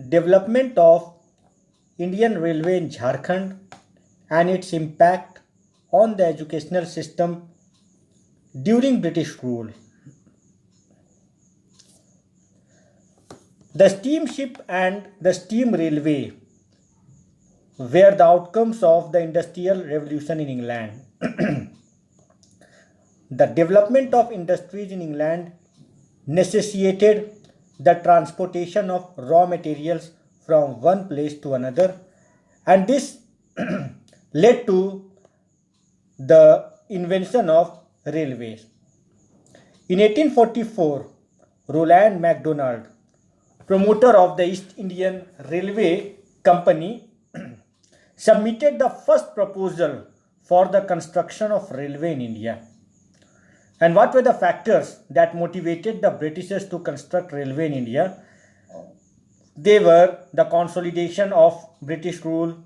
development of Indian Railway in Jharkhand and its impact on the educational system during British rule. The steamship and the steam railway were the outcomes of the Industrial Revolution in England. The development of industries in England necessitated the transportation of raw materials from one place to another, and this led to the invention of railways. In 1844, Roland MacDonald, promoter of the East Indian Railway Company, submitted the first proposal for the construction of railway in India. And what were the factors that motivated the Britishers to construct railway in India? They were the consolidation of British rule,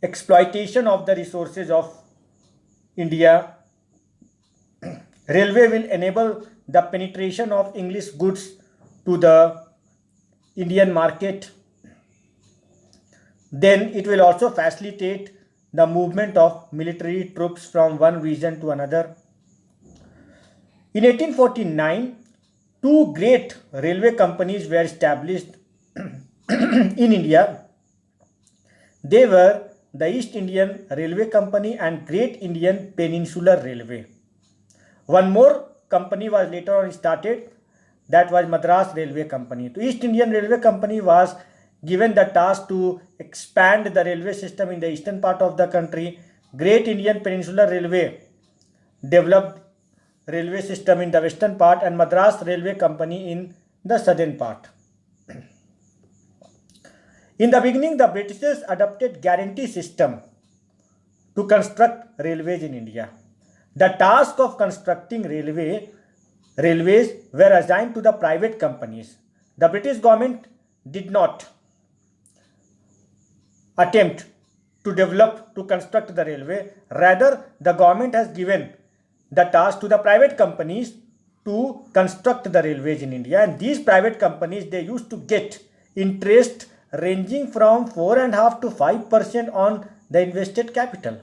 exploitation of the resources of India. Railway will enable the penetration of English goods to the Indian market. Then it will also facilitate the movement of military troops from one region to another. In 1849, two great railway companies were established in India. They were the East Indian Railway Company and Great Indian Peninsular Railway. One more company was later on started, that was Madras Railway Company. The East Indian Railway Company was given the task to expand the railway system in the eastern part of the country. Great Indian Peninsular Railway developed railway system in the western part, and Madras Railway Company in the southern part. In the beginning, the Britishers adopted guarantee system to construct railways in India. The task of constructing railways were assigned to the private companies. The British government did not attempt to construct the railway. Rather, the government has given the task to the private companies to construct the railways in India, and these private companies, they used to get interest ranging from 4.5% to 5% on the invested capital.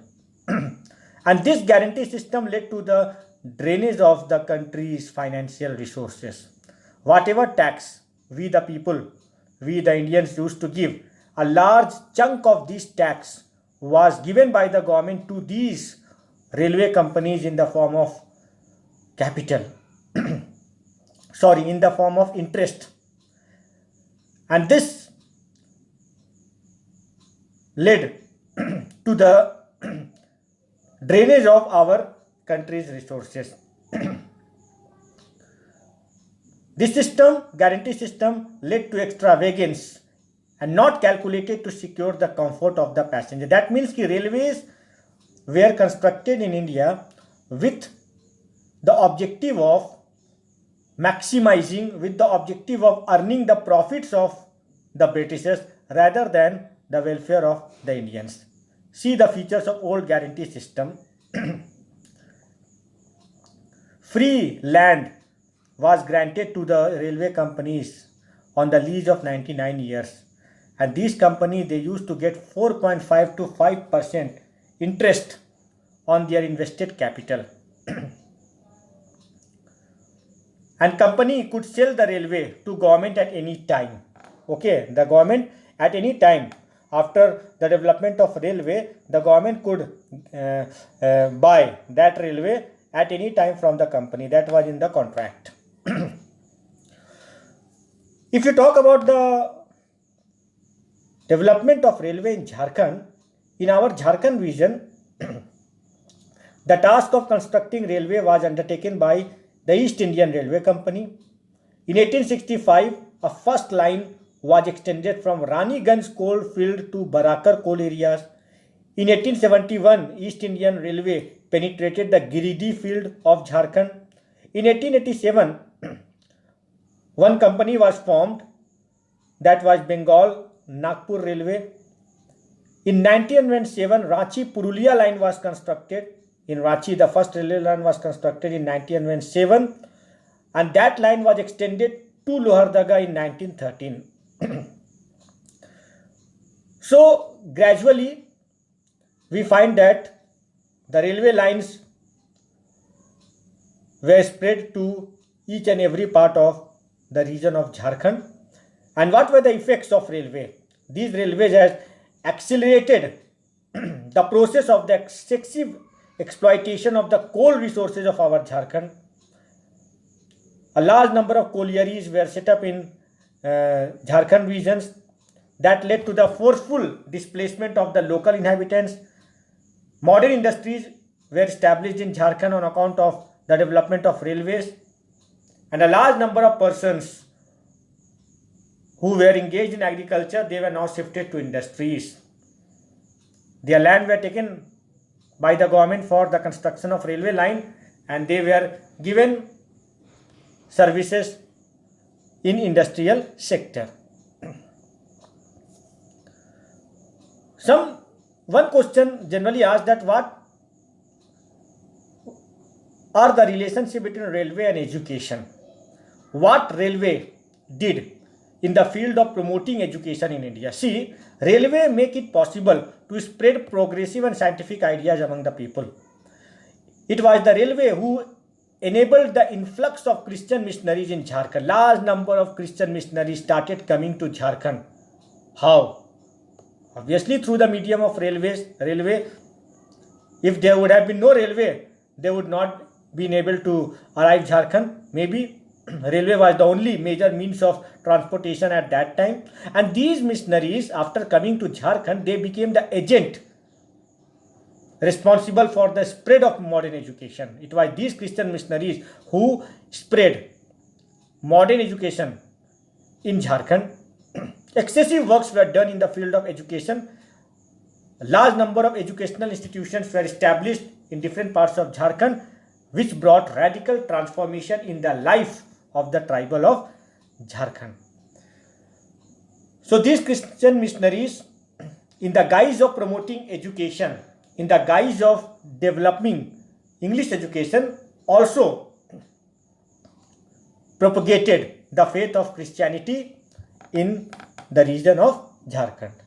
And this guarantee system led to the drainage of the country's financial resources. Whatever tax we the people, we the Indians used to give, a large chunk of this tax was given by the government to these railway companies in the form of capital. In the form of interest. And this led to the drainage of our country's resources. This system, guarantee system, led to extravagance and not calculated to secure the comfort of the passenger. That means that railways were constructed in India with the objective of maximizing, with the objective of earning the profits of the Britishers rather than the welfare of the Indians. See the features of old guarantee system. Free land was granted to the railway companies on the lease of 99 years. And these companies, they used to get 4.5 to 5% interest on their invested capital. And company could sell the railway to government at any time. Okay, the government at any time after the development of railway, the government could buy that railway at any time from the company. That was in the contract. If you talk about the development of railway in Jharkhand, in our Jharkhand region, the task of constructing railway was undertaken by the East Indian Railway Company. In 1865, a first line was extended from Raniganj coal field to Barakar coal areas. In 1871, East Indian Railway penetrated the Giridih field of Jharkhand. In 1887, one company was formed, that was Bengal Nagpur Railway. In 1907, Ranchi Purulia line was constructed. In Ranchi, the first railway line was constructed in 1907, and that line was extended to Lohardaga in 1913. So gradually we find that the railway lines were spread to each and every part of the region of Jharkhand. And what were the effects of railway? These railways has accelerated the process of the excessive exploitation of the coal resources of our Jharkhand. A large number of collieries were set up in Jharkhand regions that led to the forceful displacement of the local inhabitants. Modern industries were established in Jharkhand on account of the development of railways, and a large number of persons who were engaged in agriculture, they were now shifted to industries. Their land were taken by the government for the construction of railway line, and they were given services in industrial sector. One question generally asked that what are the relationship between railway and education? What railway did in the field of promoting education in India? See, railway make it possible to spread progressive and scientific ideas among the people. It was the railway who enabled the influx of Christian missionaries in Jharkhand. Large number of Christian missionaries started coming to Jharkhand. How? Obviously through the medium of railways. If there would have been no railway, they would not been able to arrive Jharkhand. Maybe railway was the only major means of transportation at that time. And these missionaries, after coming to Jharkhand, they became the agent responsible for the spread of modern education. It was these Christian missionaries who spread modern education in Jharkhand. Excessive works were done in the field of education. A large number of educational institutions were established in different parts of Jharkhand, which brought radical transformation in the life of the tribal of Jharkhand. So these Christian missionaries, in the guise of promoting education, in the guise of developing English education, also propagated the faith of Christianity in the region of Jharkhand.